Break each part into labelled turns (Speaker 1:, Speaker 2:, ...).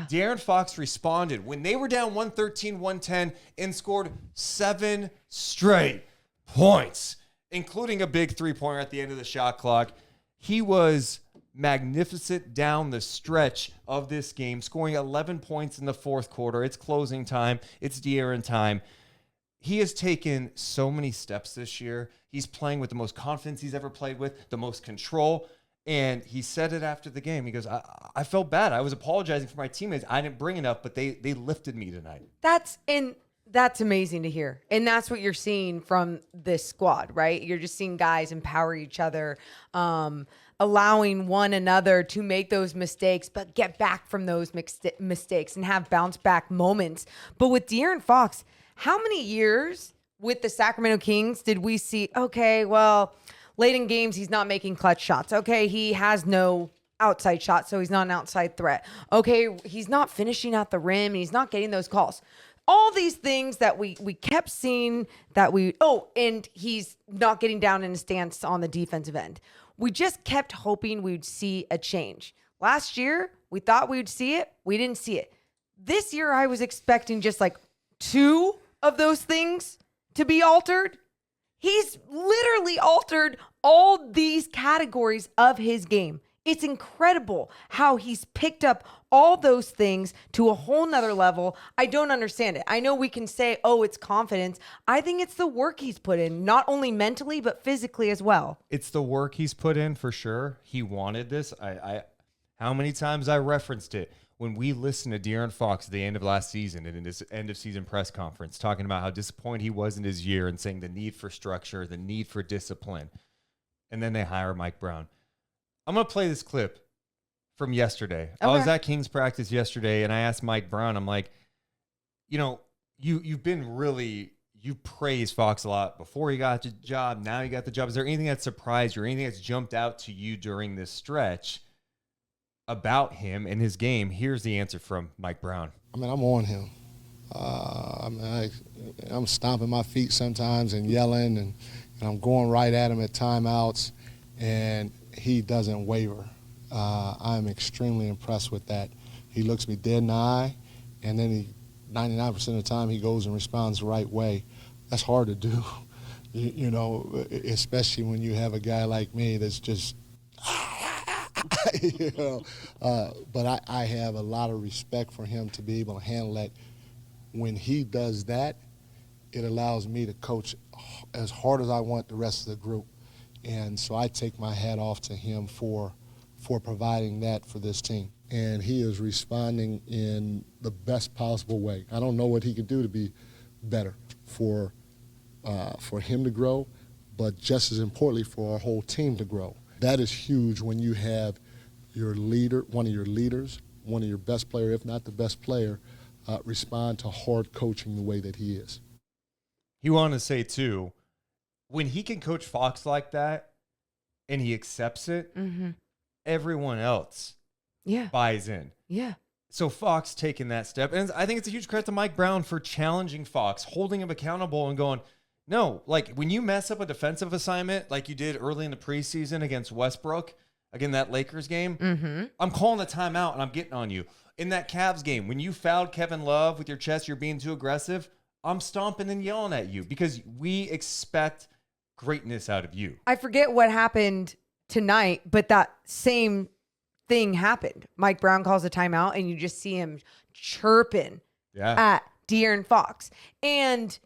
Speaker 1: De'Aaron Fox responded when they were down 113-110 and scored 7 straight points, including a big three-pointer at the end of the shot clock. He was magnificent down the stretch of this game, scoring 11 points in the fourth quarter. It's closing time. It's De'Aaron time. He has taken so many steps this year. He's playing with the most confidence he's ever played with, the most control. And he said it after the game. He goes, I felt bad. I was apologizing for my teammates. I didn't bring enough, but they lifted me tonight.
Speaker 2: That's amazing to hear. And that's what you're seeing from this squad, right? You're just seeing guys empower each other, allowing one another to make those mistakes, but get back from those mistakes and have bounce back moments. But with De'Aaron Fox, how many years with the Sacramento Kings did we see, okay, well, late in games, he's not making clutch shots. Okay, he has no outside shot, so he's not an outside threat. Okay, he's not finishing at the rim, and he's not getting those calls. All these things that we kept seeing and he's not getting down in a stance on the defensive end. We just kept hoping we'd see a change. Last year, we thought we would see it. We didn't see it. This year, I was expecting just like 2 of those things to be altered. He's literally altered all these categories of his game. It's incredible how he's picked up all those things to a whole nother level. I don't understand it. I know we can say, oh, it's confidence. I think it's the work he's put in, not only mentally, but physically as well.
Speaker 1: It's the work he's put in for sure. He wanted this. How many times I referenced it when we listened to De'Aaron Fox at the end of last season and in his end of season press conference, talking about how disappointed he was in his year and saying the need for structure, the need for discipline. And then they hire Mike Brown. I'm going to play this clip from yesterday. Okay. I was at Kings practice yesterday, and I asked Mike Brown, I'm like, you've been really, you praised Fox a lot before he got the job. Now you got the job. Is there anything that surprised you or anything that's jumped out to you during this stretch about him and his game? Here's the answer from Mike Brown.
Speaker 3: I'm on him. I'm stomping my feet sometimes and yelling, and I'm going right at him at timeouts, and he doesn't waver. I'm extremely impressed with that. He looks me dead in the eye, and then 99% of the time he goes and responds the right way. That's hard to do, especially when you have a guy like me that's just, but I have a lot of respect for him to be able to handle that. When he does that, it allows me to coach as hard as I want the rest of the group. And so I take my hat off to him for providing that for this team. And he is responding in the best possible way. I don't know what he could do to be better for him to grow, but just as importantly for our whole team to grow. That is huge when you have your leader, one of your leaders, one of your best player, if not the best player, respond to hard coaching the way that he is.
Speaker 1: He wanted to say, too, when he can coach Fox like that and he accepts it, everyone else buys in.
Speaker 2: Yeah.
Speaker 1: So Fox taking that step. And I think it's a huge credit to Mike Brown for challenging Fox, holding him accountable and going, no, like when you mess up a defensive assignment like you did early in the preseason against Westbrook, again, that Lakers game, I'm calling the timeout and I'm getting on you. In that Cavs game, when you fouled Kevin Love with your chest, you're being too aggressive, I'm stomping and yelling at you because we expect greatness out of you.
Speaker 2: I forget what happened tonight, but that same thing happened. Mike Brown calls a timeout, and you just see him chirping at De'Aaron Fox. And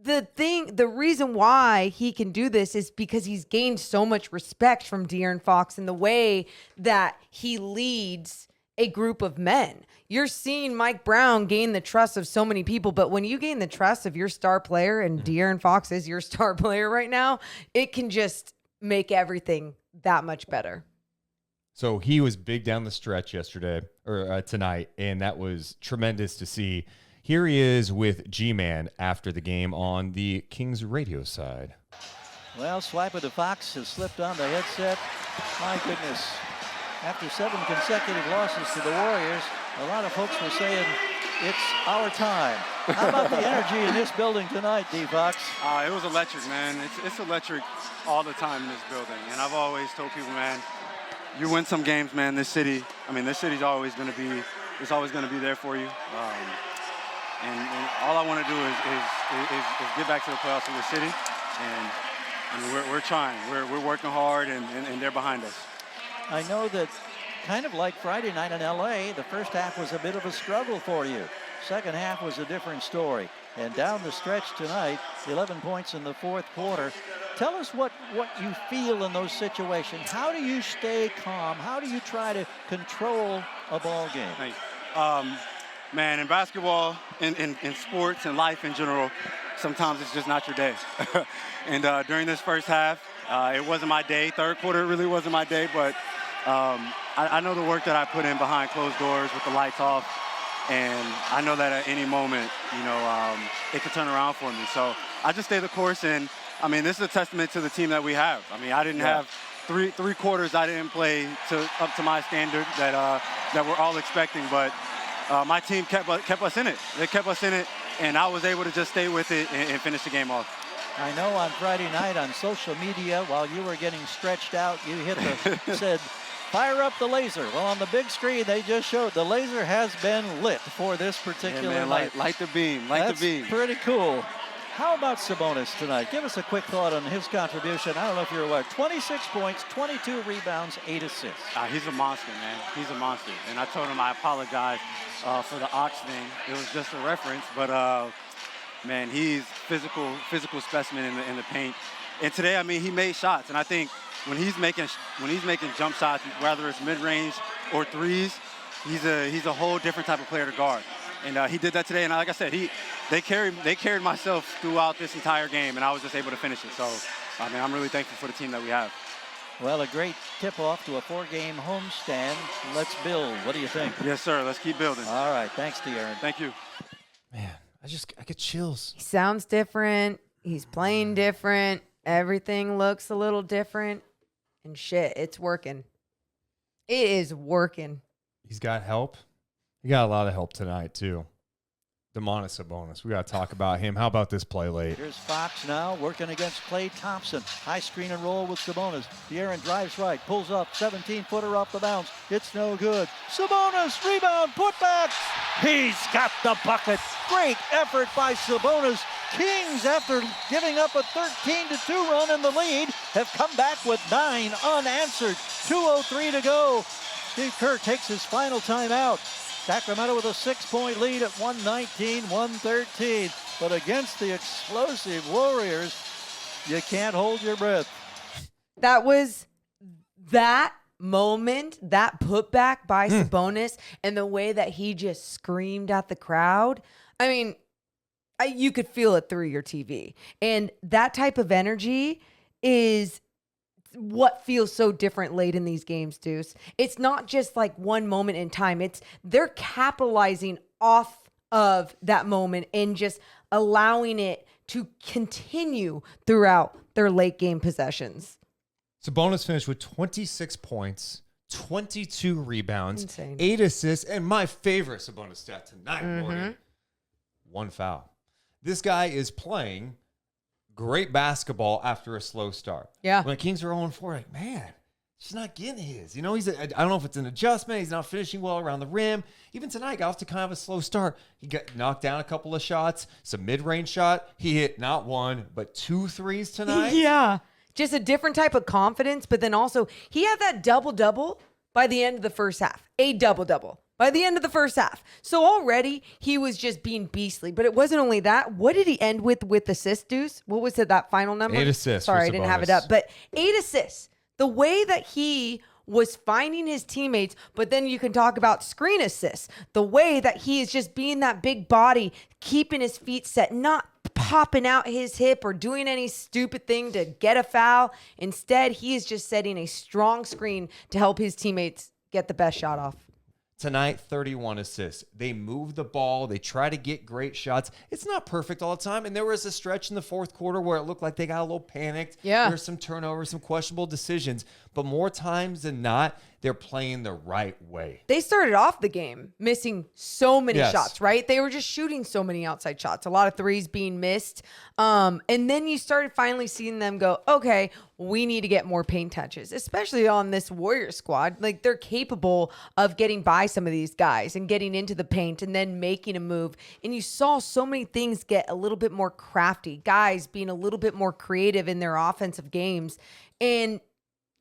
Speaker 2: the reason why he can do this is because he's gained so much respect from De'Aaron Fox in the way that he leads a group of men. You're seeing Mike Brown gain the trust of so many people, but when you gain the trust of your star player, and De'Aaron Fox is your star player right now, it can just make everything that much better.
Speaker 1: So he was big down the stretch yesterday or tonight, and that was tremendous to see. Here he is with G-Man after the game on the Kings radio side.
Speaker 4: Well, Swiper to Fox has slipped on the headset. My goodness. After 7 consecutive losses to the Warriors, a lot of folks were saying it's our time. How about the energy in this building tonight, D-Fox?
Speaker 5: It was electric, man. It's electric all the time in this building. And I've always told people, man, you win some games, man. This city's always going to be, it's always going to be there for you. And all I want to do is get back to the playoffs in the city. And I mean, we're trying. We're working hard, and they're behind us.
Speaker 4: I know that kind of like Friday night in LA, the first half was a bit of a struggle for you. Second half was a different story. And down the stretch tonight, 11 points in the fourth quarter. Tell us what you feel in those situations. How do you stay calm? How do you try to control a ball game?
Speaker 5: Man, in basketball, in sports, and life in general, sometimes it's just not your day. And during this first half, it wasn't my day. Third quarter really wasn't my day, but I know the work that I put in behind closed doors with the lights off, and I know that at any moment, it could turn around for me. So I just stay the course, and I mean, this is a testament to the team that we have. I mean, I didn't have three quarters I didn't play up to my standard that we're all expecting, but my team kept us in it. They kept us in it, and I was able to just stay with it and finish the game off.
Speaker 4: I know on Friday night on social media, while you were getting stretched out, you said, fire up the laser. Well, on the big screen, they just showed the laser has been lit for this particular night.
Speaker 5: Light the beam,
Speaker 4: That's
Speaker 5: the beam.
Speaker 4: Pretty cool. How about Sabonis tonight? Give us a quick thought on his contribution. I don't know if you're aware. 26 points, 22 rebounds, 8 assists.
Speaker 5: He's a monster, man. He's a monster. And I told him I apologize for the ox thing. It was just a reference, but man, he's physical specimen in the paint. And today, I mean, he made shots, and I think when he's making jump shots, whether it's mid-range or threes, he's a whole different type of player to guard. And he did that today, and like I said, they carried myself throughout this entire game, and I was just able to finish it. So, I mean, I'm really thankful for the team that we have.
Speaker 4: Well, a great tip-off to a 4-game homestand. Let's build. What do you think?
Speaker 5: Yes, sir. Let's keep building.
Speaker 4: All right. Thanks, De'Aaron.
Speaker 5: Thank you.
Speaker 1: Man, I get chills.
Speaker 2: He sounds different. He's playing different. Everything looks a little different. And shit, it's working. It is working.
Speaker 1: He's got help. He got a lot of help tonight, too. Domantas Sabonis. We got to talk about him. How about this play late?
Speaker 4: Here's Fox now working against Klay Thompson. High screen and roll with Sabonis. De'Aaron drives right, pulls up, 17-footer off the bounce. It's no good. Sabonis, rebound, put back. He's got the bucket. Great effort by Sabonis. Kings, after giving up a 13-2 run in the lead, have come back with 9 unanswered. 2:03 to go. Steve Kerr takes his final timeout. Sacramento with a 6-point lead at 119-113. But against the explosive Warriors, you can't hold your breath.
Speaker 2: That was that moment, that putback by Sabonis, and the way that he just screamed at the crowd. I mean, you could feel it through your TV. And that type of energy is what feels so different late in these games, Deuce. It's not just like one moment in time. They're capitalizing off of that moment and just allowing it to continue throughout their late game possessions.
Speaker 1: Sabonis finished with 26 points, 22 rebounds,
Speaker 2: Insane.
Speaker 1: 8 assists, and my favorite Sabonis stat tonight, Morgan, 1 foul. This guy is playing great basketball after a slow start.
Speaker 2: Yeah.
Speaker 1: When the Kings are 0-4, like, man, he's not getting his. I don't know if it's an adjustment. He's not finishing well around the rim. Even tonight, got off to kind of a slow start. He got knocked down a couple of shots, some mid-range shot. He hit not 1, but 2 threes tonight.
Speaker 2: Yeah. Just a different type of confidence, but then also he had that double-double by the end of the first half. A double-double by the end of the first half. So already he was just being beastly. But it wasn't only that. What did he end with assists, Deuce? What was it, that final number?
Speaker 1: 8 assists.
Speaker 2: Sorry, I didn't have it up. But 8 assists. The way that he was finding his teammates, but then you can talk about screen assists. The way that he is just being that big body, keeping his feet set, not popping out his hip or doing any stupid thing to get a foul. Instead, he is just setting a strong screen to help his teammates get the best shot off.
Speaker 1: Tonight, 31 assists. They move the ball. They try to get great shots. It's not perfect all the time. And there was a stretch in the fourth quarter where it looked like they got a little panicked.
Speaker 2: Yeah.
Speaker 1: There were some turnovers, some questionable decisions. but more times than not, they're playing the right way.
Speaker 2: They started off the game missing so many
Speaker 1: Yes.
Speaker 2: shots, right? They were just shooting so many outside shots, a lot of threes being missed. And then you started finally seeing them go, okay, we need to get more paint touches, especially on this Warrior squad. Like, they're capable of getting by some of these guys and getting into the paint and then making a move. And you saw so many things get a little bit more crafty, guys being a little bit more creative in their offensive games. And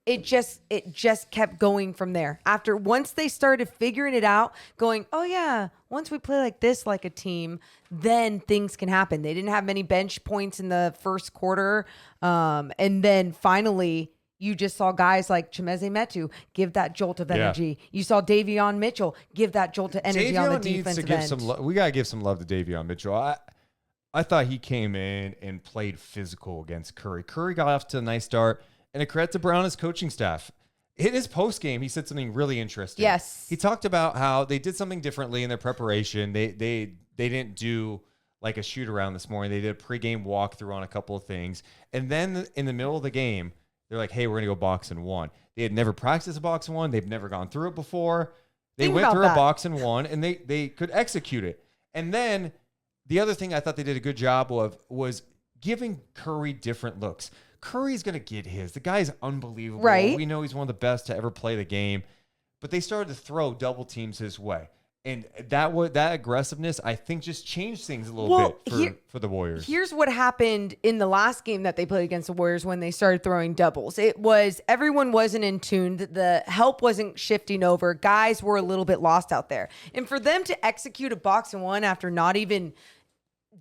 Speaker 2: it just kept going from there. Once they started figuring it out, going, oh yeah, once we play like this, like a team, then things can happen. They didn't have many bench points in the first quarter. And then finally, you just saw guys like Chimeze Metu give that jolt of energy. You saw Davion Mitchell give that jolt of energy on the defensive end.
Speaker 1: We got to give some love to Davion Mitchell. I thought he came in and played physical against Curry. Curry got off to a nice start. And a credit to Brown's coaching staff. In his post game, he said something really interesting.
Speaker 2: Yes.
Speaker 1: He talked about how they did something differently in their preparation. They didn't do like a shoot around this morning. They did a pregame walkthrough on a couple of things. And then in the middle of the game, they're like, hey, we're going to go box and one. They had never practiced a box and one. They've never gone through it before. They went through a box and one, and they could execute it. And then the other thing I thought they did a good job of was giving Curry different looks. Curry's going to get his. The guy's unbelievable.
Speaker 2: Right.
Speaker 1: We know he's one of the best to ever play the game. But they started to throw double teams his way. And that aggressiveness, I think, just changed things a little bit for the Warriors.
Speaker 2: Here's what happened in the last game that they played against the Warriors when they started throwing doubles. It was everyone wasn't in tune. The help wasn't shifting over. Guys were a little bit lost out there. And for them to execute a box and one after not even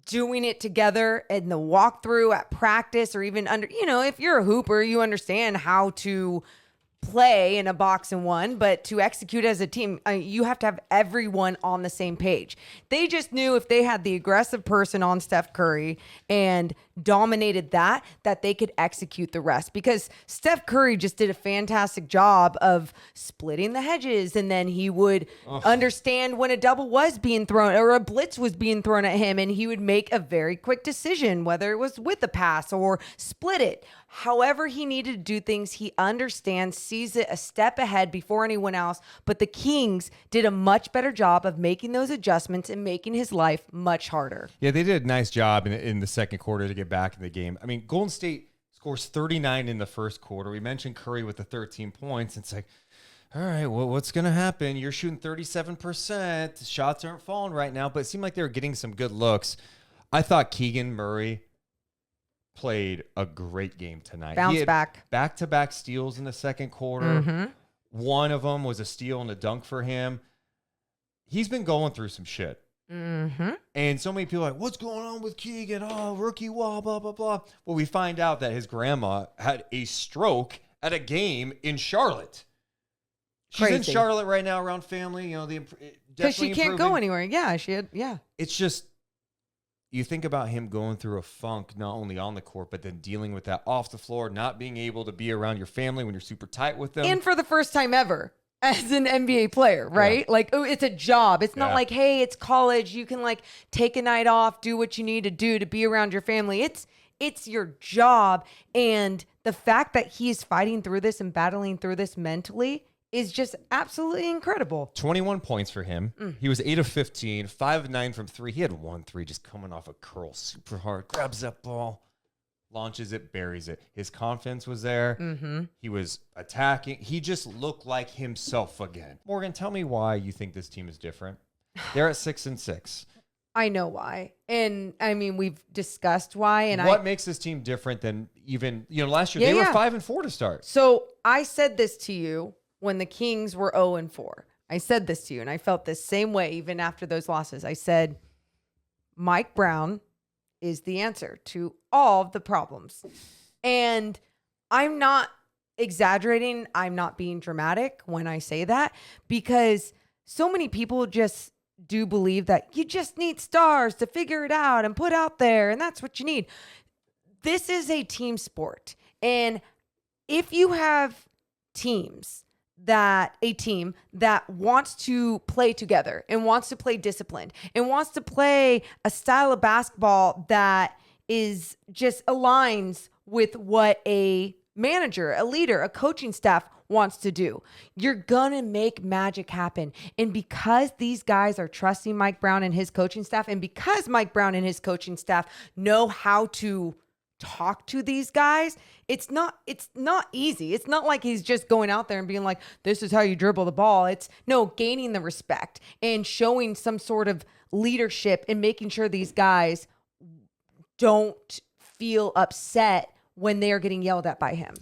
Speaker 2: doing it together in the walkthrough at practice or even under, if you're a hooper, you understand how to play in a box and one, but to execute as a team, you have to have everyone on the same page. They just knew if they had the aggressive person on Steph Curry and dominated that they could execute the rest, because Steph Curry just did a fantastic job of splitting the hedges, and then he would understand when a double was being thrown or a blitz was being thrown at him, and he would make a very quick decision, whether it was with a pass or split it. However he needed to do things, he understands, sees it a step ahead before anyone else. But the Kings did a much better job of making those adjustments and making his life much harder.
Speaker 1: Yeah, they did a nice job in the second quarter to get back in the game. I mean, Golden State scores 39 in the first quarter. We mentioned Curry with the 13 points. It's like, all right, well, what's going to happen? You're shooting 37%. The shots aren't falling right now, but it seemed like they were getting some good looks. I thought Keegan Murray played a great game tonight.
Speaker 2: Bounce back.
Speaker 1: Back-to-back steals in the second quarter.
Speaker 2: Mm-hmm.
Speaker 1: One of them was a steal and a dunk for him. He's been going through some shit.
Speaker 2: Mm-hmm.
Speaker 1: And so many people are like, what's going on with Keegan? Oh, rookie wall, blah, blah, blah. Well, we find out that his grandma had a stroke at a game in Charlotte. She's in Charlotte right now around family.
Speaker 2: Because she can't go anywhere. Yeah,
Speaker 1: It's just, you think about him going through a funk, not only on the court, but then dealing with that off the floor, not being able to be around your family when you're super tight with them.
Speaker 2: And for the first time ever as an NBA player, right? Yeah. Like, it's a job. It's not like, hey, it's college. You can take a night off, do what you need to do to be around your family. It's your job. And the fact that he's fighting through this and battling through this mentally is just absolutely incredible.
Speaker 1: 21 points for him. He was 8 of 15, 5 of 9 from 3. He had 1 3 just coming off a curl super hard. Grabs that ball, launches it, buries it. His confidence was there.
Speaker 2: Mm-hmm.
Speaker 1: He was attacking. He just looked like himself again. Morgan, tell me why you think this team is different. They're at 6-6.
Speaker 2: I know why. And I mean, we've discussed why. And
Speaker 1: what makes this team different than even, last year? They were 5-4 to start.
Speaker 2: So I said this to you when the Kings were 0-4. I said this to you, and I felt the same way even after those losses. I said, Mike Brown is the answer to all of the problems. And I'm not exaggerating. I'm not being dramatic when I say that, because so many people just do believe that you just need stars to figure it out and put out there, and that's what you need. This is a team sport. And if you have a team that wants to play together and wants to play disciplined and wants to play a style of basketball that is just aligns with what a manager, a leader, a coaching staff wants to do. You're gonna make magic happen. And because these guys are trusting Mike Brown and his coaching staff, and because Mike Brown and his coaching staff know how to talk to these guys, it's not easy. It's not like he's just going out there and being like, this is how you dribble the ball. It's no, gaining the respect and showing some sort of leadership and making sure these guys don't feel upset when they are getting yelled at by him.